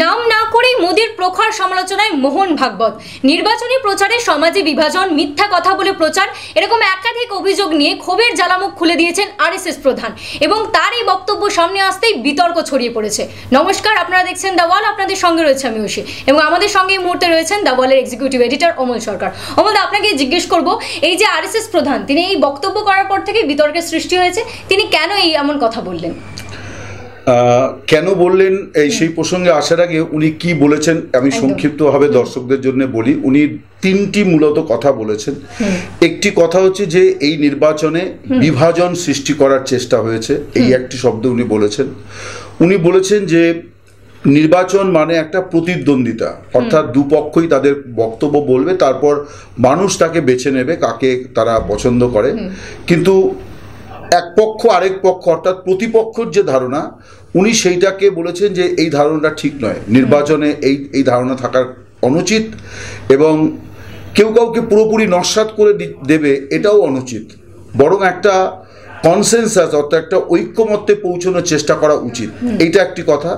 নাম না করেই মোদির প্রখর সমালোচনায় মোহন ভাগবত। নির্বাচনী প্রচারে সমাজে বিভাজন, মিথ্যা কথা বলে প্রচার, এরকম একাধিক অভিযোগ নিয়ে ক্ষোভের জ্বালামুখ খুলে দিয়েছেন আরএসএস প্রধান এবং তার এই বক্তব্য সামনে আসতেই বিতর্ক ছড়িয়ে পড়েছে। নমস্কার, আপনারা দেখছেন দ্য ওয়াল, আপনাদের সঙ্গে রয়েছে আমি ঐশী এবং আমাদের সঙ্গে এই মুহূর্তে রয়েছেন দ্য ওয়ালের এক্সিকিউটিভ এডিটর অমল সরকার। অমল, আপনাকে জিজ্ঞেস করব, এই যে আরএসএস প্রধান, তিনি এই বক্তব্য করার পর থেকে বিতর্কের সৃষ্টি হয়েছে, তিনি কেন এই এমন কথা বললেন? কেন বললেন সেই প্রসঙ্গে আসার আগে উনি কি বলেছেন আমি সংক্ষিপ্তভাবে দর্শকদের জন্য বলি। উনি তিনটি মূলত কথা বলেছেন। একটি কথা হচ্ছে যে এই নির্বাচনে বিভাজন সৃষ্টি করার চেষ্টা হয়েছে, এই একটি শব্দ উনি বলেছেন। উনি বলেছেন যে নির্বাচন মানে একটা প্রতিদ্বন্দ্বিতা, অর্থাৎ দুপক্ষই তাদের বক্তব্য বলবে, তারপর মানুষ তাকে বেছে নেবে কাকে তারা পছন্দ করে। কিন্তু এক পক্ষ আরেক পক্ষ অর্থাৎ প্রতিপক্ষের যে ধারণা, উনি সেইটাকে বলেছেন যে এই ধারণাটা ঠিক নয়, নির্বাচনে এই ধারণা থাকার অনুচিত এবং কেউ কাউকে পুরোপুরি নস্যাৎ করে দেবে এটাও অনুচিত, বরং একটা কনসেনসাস অর্থাৎ একটা ঐক্যমত্যে পৌঁছানোর চেষ্টা করা উচিত, এইটা একটি কথা।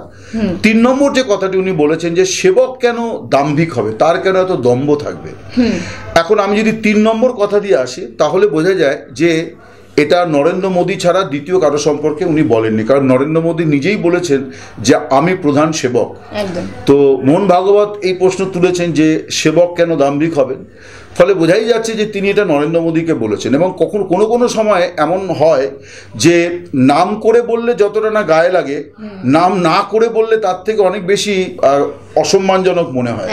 3 নম্বর যে কথাটি উনি বলেছেন যে সেবক কেন দাম্ভিক হবে, তার কেন এত দম্ভ থাকবে। এখন আমি যদি 3 নম্বর কথা দিয়ে আসি তাহলে বোঝা যায় যে এটা নরেন্দ্র মোদী ছাড়া দ্বিতীয় কারো সম্পর্কে উনি বলেননি, কারণ নরেন্দ্র মোদী নিজেই বলেছেন যে আমি প্রধান সেবক। তো মোহন ভাগবত এই প্রশ্ন তুলেছেন যে সেবক কেন দাম্ভিক হবেন, ফলে বোঝাই যাচ্ছে যে তিনি এটা নরেন্দ্র মোদীকে বলেছেন। এবং কখন কোনো সময় এমন হয় যে নাম করে বললে যতটা না গায়ে লাগে, নাম না করে বললে তার থেকে অনেক বেশি অসম্মানজনক মনে হয়।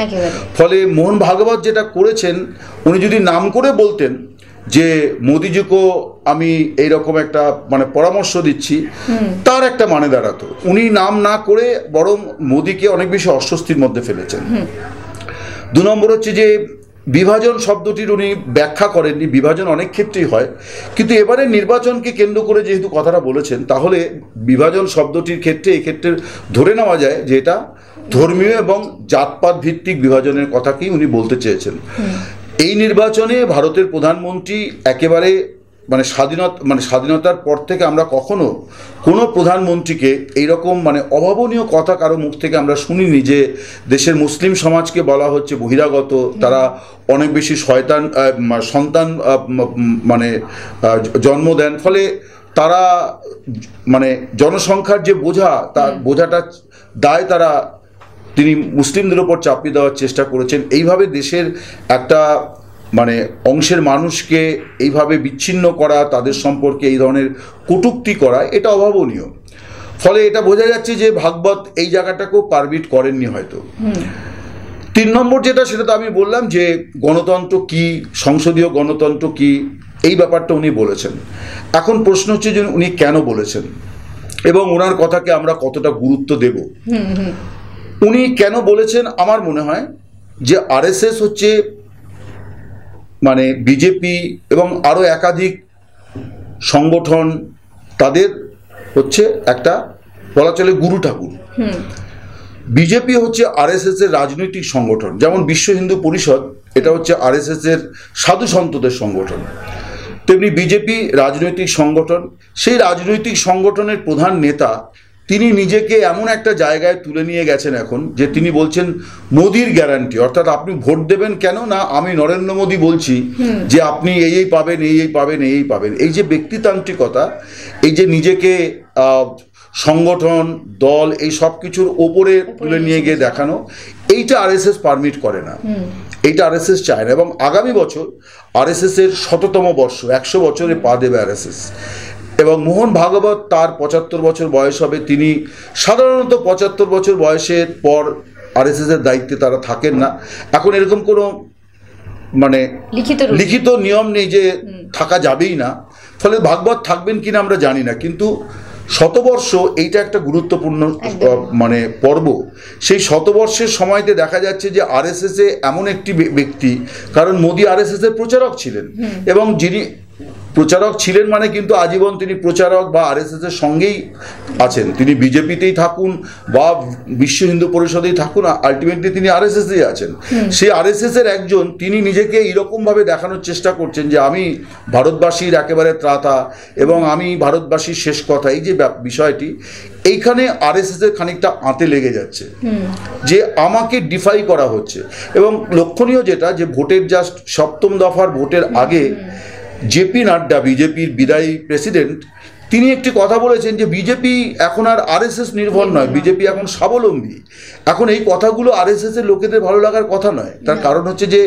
ফলে মোহন ভাগবত যেটা করেছেন, উনি যদি নাম করে বলতেন যে মোদিজিকে আমি এইরকম একটা মানে পরামর্শ দিচ্ছি, তার একটা মানে দাঁড়াতো। উনি নাম না করে বরং মোদিকে অনেক বেশি অস্বস্তির মধ্যে ফেলেছেন। 2 নম্বর হচ্ছে যে বিভাজন শব্দটির উনি ব্যাখ্যা করেননি। বিভাজন অনেক ক্ষেত্রেই হয়, কিন্তু এবারে নির্বাচনকে কেন্দ্র করে যেহেতু কথাটা বলেছেন, তাহলে বিভাজন শব্দটির ক্ষেত্রে এক্ষেত্রে ধরে নেওয়া যায় যে এটা ধর্মীয় এবং জাতপাত ভিত্তিক বিভাজনের কথাকেই উনি বলতে চেয়েছেন। এই নির্বাচনে ভারতের প্রধানমন্ত্রী একেবারে স্বাধীনতার পর থেকে আমরা কখনো কোনো প্রধানমন্ত্রীকে এইরকম অভাবনীয় কথা কারো মুখ থেকে আমরা শুনিনি যে দেশের মুসলিম সমাজকে বলা হচ্ছে বহিরাগত, তারা অনেক বেশি সন্তান জন্ম দেন, ফলে তারা জনসংখ্যার যে বোঝা, তার বোঝাটা দায় তিনি মুসলিমদের ওপর চাপিয়ে দেওয়ার চেষ্টা করেছেন। এইভাবে দেশের একটা অংশের মানুষকে এইভাবে বিচ্ছিন্ন করা, তাদের সম্পর্কে এই ধরনের কটূক্তি করা, এটা অভাবনীয়। ফলে এটা বোঝা যাচ্ছে যে ভাগবত এই জায়গাটাকেও পারমিট করেননি হয়তো। 3 নম্বর যেটা, সেটা তো আমি বললাম যে গণতন্ত্র কি, সংসদীয় গণতন্ত্র কি, এই ব্যাপারটা উনি বলেছেন। এখন প্রশ্ন হচ্ছে যে উনি কেন বলেছেন এবং ওনার কথাকে আমরা কতটা গুরুত্ব দেব। উনি কেন বলেছেন, আমার মনে হয় যে আরএসএস হচ্ছে বিজেপি এবং আরও একাধিক সংগঠন, তাদের হচ্ছে একটা বলা চলে গুরু ঠাকুর। বিজেপি হচ্ছে আরএসএস এর রাজনৈতিক সংগঠন, যেমন বিশ্ব হিন্দু পরিষদ এটা হচ্ছে আরএসএস এর সাধু সন্তদের সংগঠন, তেমনি বিজেপি রাজনৈতিক সংগঠন। সেই রাজনৈতিক সংগঠনের প্রধান নেতা তিনি নিজেকে এমন একটা জায়গায় তুলে নিয়ে গেছেন এখন যে তিনি বলছেন মোদির গ্যারান্টি, অর্থাৎ আপনি ভোট দেবেন কেন না, আমি নরেন্দ্র মোদী বলছি যে আপনি এই পাবেন, এই পাবেন, এই পাবেন। এই যে ব্যক্তিতান্ত্রিকতা, এই যে নিজেকে সংগঠন, দল, এই সব কিছুর ওপরে তুলে নিয়ে গিয়ে দেখানো, এইটা আরএসএস পারমিট করে না, এইটা আরএসএস চায় না। এবং আগামী বছর আরএসএস এর 100তম বর্ষ, 100 বছরে পা দেবে আরএসএস। এবং মোহন ভাগবত তার 75 বছর বয়স হবে। তিনি সাধারণত 75 বছর বয়সের পর আরএসএস এর দায়িত্বে তারা থাকেন না। এখন এরকম কোনো লিখিত নিয়ম নেই যে থাকা যাবেই না, ফলে ভাগবত থাকবেন কিনা আমরা জানি না। কিন্তু শতবর্ষ এইটা একটা গুরুত্বপূর্ণ পর্ব। সেই শতবর্ষের সময়তে দেখা যাচ্ছে যে আরএসএস এ এমন একটি ব্যক্তি, কারণ মোদী আরএসএস এর প্রচারক ছিলেন এবং যিনি প্রচারক ছিলেন কিন্তু আজীবন তিনি প্রচারক বা আরএসএস এর সঙ্গেই আছেন, তিনি বিজেপিতেই থাকুন বা বিশ্ব হিন্দু পরিষদেই থাকুন, আলটিমেটলি তিনি আরএসএসেই আছেন। সেই আরএসএস এর একজন, তিনি নিজেকে এইরকমভাবে দেখানোর চেষ্টা করছেন যে আমি ভারতবাসীর একেবারে ত্রাতা এবং আমি ভারতবাসীর শেষ কথা। এই যে বিষয়টি, এইখানে আরএসএস এর খানিকটা আঁতে লেগে যাচ্ছে যে আমাকে ডিফাই করা হচ্ছে। এবং লক্ষণীয় যেটা, যে ভোটের জাস্ট সপ্তম দফার ভোটের আগে জেপি নাড্ডা, বিজেপির বিদায়ী প্রেসিডেন্ট, তিনি একটি কথা বলেছেন যে বিজেপি এখন আর আরএসএস নির্ভর নয়, বিজেপি এখন স্বাবলম্বী। এখন এই কথাগুলো আরএসএস এর লোকেদের ভালো লাগার কথা নয়। তার কারণ হচ্ছে যে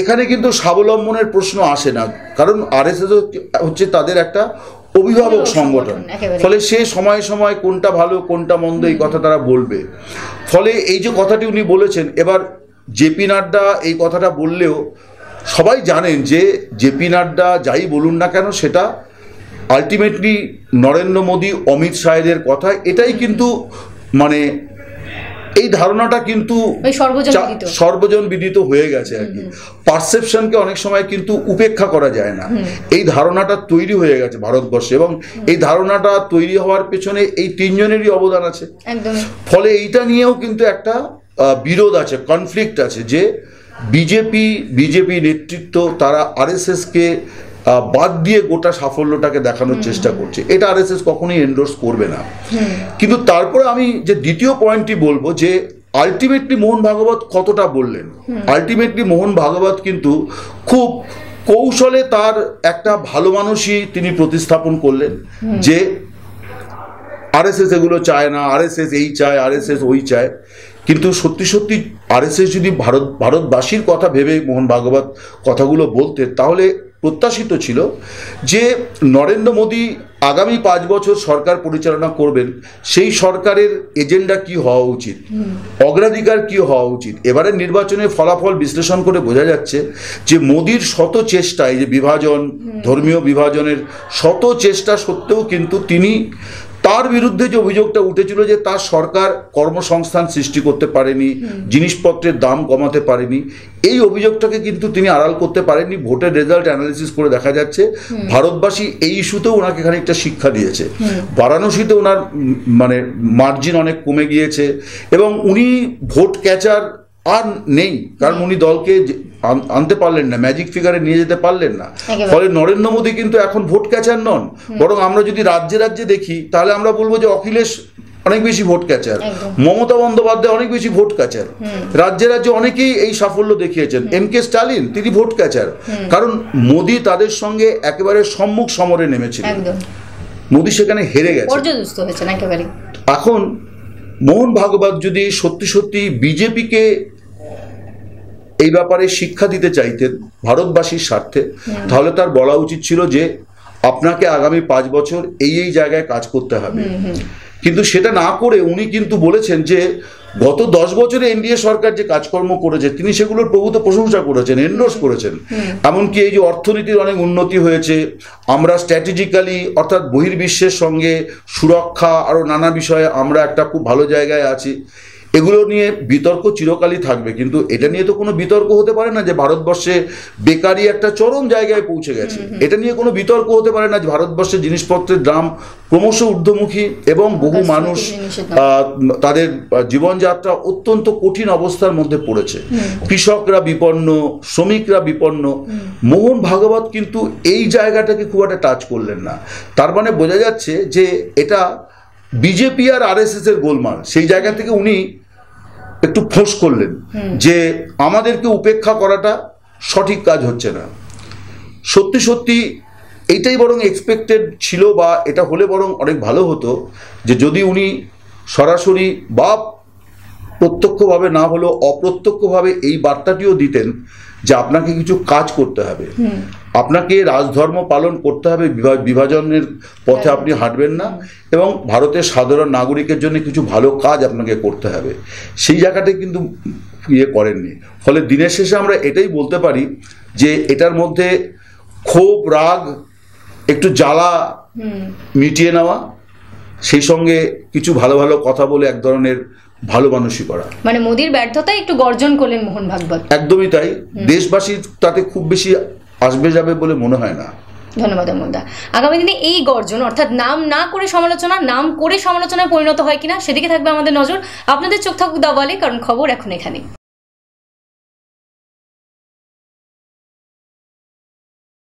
এখানে কিন্তু স্বাবলম্বনের প্রশ্ন আসে না, কারণ আরএসএস হচ্ছে তাদের একটা অভিভাবক সংগঠন। ফলে সে সময় সময় কোনটা ভালো কোনটা মন্দ এই কথা তারা বলবে। ফলে এই যে কথাটি উনি বলেছেন, এবার জেপি নাড্ডা এই কথাটা বললেও সবাই জানেন যে জেপি নাড্ডা যাই বলুন না কেন সেটা আলটিমেটলি নরেন্দ্র মোদী, অমিত শাহের কথা। এটাই কিন্তু মানে এই ধারণাটা কিন্তু সর্বজন বিদিত হয়ে গেছে আর কি। পারসেপশনকে অনেক সময় কিন্তু উপেক্ষা করা যায় না। এই ধারণাটা তৈরি হয়ে গেছে ভারতবর্ষে, এবং এই ধারণাটা তৈরি হওয়ার পেছনে এই তিনজনেরই অবদান আছে। ফলে এইটা নিয়েও কিন্তু একটা বিরোধ আছে, কনফ্লিক্ট আছে, যে বিজেপি নেতৃত্ব তারা আরএসএসকে বাদ দিয়ে গোটা সাফল্যটাকে দেখানোর চেষ্টা করছে। এটা আরএসএস কখনোই এন্ডোর্স করবে না। কিন্তু তারপরে আমি যে দ্বিতীয় পয়েন্টটি বলবো, যে আলটিমেটলি মোহন ভাগবত কতটা বললেন। আলটিমেটলি মোহন ভাগবত কিন্তু খুব কৌশলে তার একটা ভালো মানুষই তিনি প্রতিস্থাপন করলেন, যে আরএসএস এগুলো চায় না, আরএসএস এই চায়, আরএসএস ওই চায়। কিন্তু সত্যি সত্যি আরএসএস যদি ভারতবাসীর কথা ভেবে মোহন ভাগবত কথাগুলো বলতেন, তাহলে প্রত্যাশিত ছিল যে নরেন্দ্র মোদী আগামী 5 বছর সরকার পরিচালনা করবেন, সেই সরকারের এজেন্ডা কি হওয়া উচিত, অগ্রাধিকার কি হওয়া উচিত। এবারের নির্বাচনের ফলাফল বিশ্লেষণ করে বোঝা যাচ্ছে যে মোদীর শত চেষ্টা, এই যে বিভাজন, ধর্মীয় বিভাজনের শত চেষ্টা সত্ত্বেও কিন্তু তিনি, তার বিরুদ্ধে যে অভিযোগটা উঠেছিল যে তার সরকার কর্মসংস্থান সৃষ্টি করতে পারেনি, জিনিসপত্রের দাম কমাতে পারেনি, এই অভিযোগটাকে কিন্তু তিনি আড়াল করতে পারেননি। ভোটের রেজাল্ট অ্যানালিসিস করে দেখা যাচ্ছে ভারতবাসী এই ইস্যুতেও ওনাকে খানিকটা শিক্ষা দিয়েছে। বারাণসীতে ওনার মানে মার্জিন অনেক কমে গিয়েছে, এবং উনি ভোট ক্যাচার আর নেই, কারণ উনি দলকে আনতে পারলেন না, ম্যাজিক ফিগারে নিয়ে যেতে পারলেন না। ফলে নরেন্দ্র মোদী কিন্তু এখন ভোট ক্যাচার নন, বরং আমরা যদি রাজ্যে রাজ্যে দেখি তাহলে আমরা বলবো যে অখিলেশ অনেক বেশি ভোট ক্যাচার, মমতা বন্দ্যোপাধ্যায় অনেক বেশি ভোট ক্যাচার, রাজ্যে রাজ্যে অনেকেই এই সাফল্য দেখিয়েছেন। এম.কে. স্টালিন তিনি ভোট ক্যাচার, কারণ মোদী তাদের সঙ্গে একেবারে সম্মুখ সমরে নেমেছিলেন, মোদী সেখানে হেরে গেছে। এখন মোহন ভাগবত যদি সত্যি সত্যি বিজেপিকে এই ব্যাপারে শিক্ষা দিতে চাইতেন ভারতবাসীর স্বার্থে, তাহলে তার বলা উচিত ছিল যে আপনাকে আগামী 5 বছর এই জায়গায় কাজ করতে হবে। কিন্তু সেটা না করে উনি কিন্তু বলেছেন যে গত 10 বছরে এনডিএ সরকার যে কাজকর্ম করেছে তিনি সেগুলোর প্রভূত প্রশংসা করেছেন, এন্ডোর্স করেছেন। এমনকি এই যে অর্থনীতির অনেক উন্নতি হয়েছে, আমরা স্ট্র্যাটেজিক্যালি অর্থাৎ বহির্বিশ্বের সঙ্গে সুরক্ষা আরও নানা বিষয়ে আমরা একটা খুব ভালো জায়গায় আছি। এগুলো নিয়ে বিতর্ক চিরকালই থাকবে, কিন্তু এটা নিয়ে তো কোনো বিতর্ক হতে পারে না যে ভারতবর্ষে বেকারি একটা চরম জায়গায় পৌঁছে গেছে। এটা নিয়ে কোনো বিতর্ক হতে পারে না যে ভারতবর্ষে জিনিসপত্রের দাম ক্রমশ ঊর্ধ্বমুখী এবং বহু মানুষ তাদের জীবনযাত্রা অত্যন্ত কঠিন অবস্থার মধ্যে পড়েছে, কৃষকরা বিপন্ন, শ্রমিকরা বিপন্ন। মোহন ভাগবত কিন্তু এই জায়গাটাকে খুব একটা টাচ করলেন না। তার মানে বোঝা যাচ্ছে যে এটা বিজেপি আর আরএসএস এর গোলমাল। সেই জায়গা থেকে উনি একটু ফোঁস করলেন যে আমাদেরকে উপেক্ষা করাটা সঠিক কাজ হচ্ছে না। সত্যি সত্যি এইটাই বরং এক্সপেক্টেড ছিল, বা এটা হলে বরং অনেক ভালো হতো যে যদি উনি সরাসরি বা প্রত্যক্ষভাবে না হলেও অপ্রত্যক্ষভাবে এই বার্তাটিও দিতেন যে আপনাকে কিছু কাজ করতে হবে, আপনাকে রাজধর্ম পালন করতে হবে, বিভাজনের পথে আপনি হাঁটবেন না, এবং ভারতের সাধারণ নাগরিকের জন্য কিছু ভালো কাজ আপনাকে করতে হবে। সেই জায়গাটাই কিন্তু করেননি। ফলে দিনের শেষে আমরা এটাই বলতে পারি যে এটার মধ্যে ক্ষোভ, রাগ, একটু জ্বালা মিটিয়ে নেওয়া, সেই সঙ্গে কিছু ভালো ভালো কথা বলে এক ধরনের ভালো মানুষই করা। মানে মোদির ব্যর্থতায় একটু গর্জন করলেন মোহন ভাগবত। একদমই তাই। দেশবাসীর তাতে খুব বেশি আসবে যাবে বলে মনে হয় না। ধন্যবাদ অমলদা। আগামী দিনে এই গর্জন অর্থাৎ নাম না করে সমালোচনা, নাম করে সমালোচনায় পরিণত হয় কিনা সেদিকে থাকবে আমাদের নজর। আপনাদের চোখ থাকুক দাওয়ালে, কারণ খবর এখন এখানে।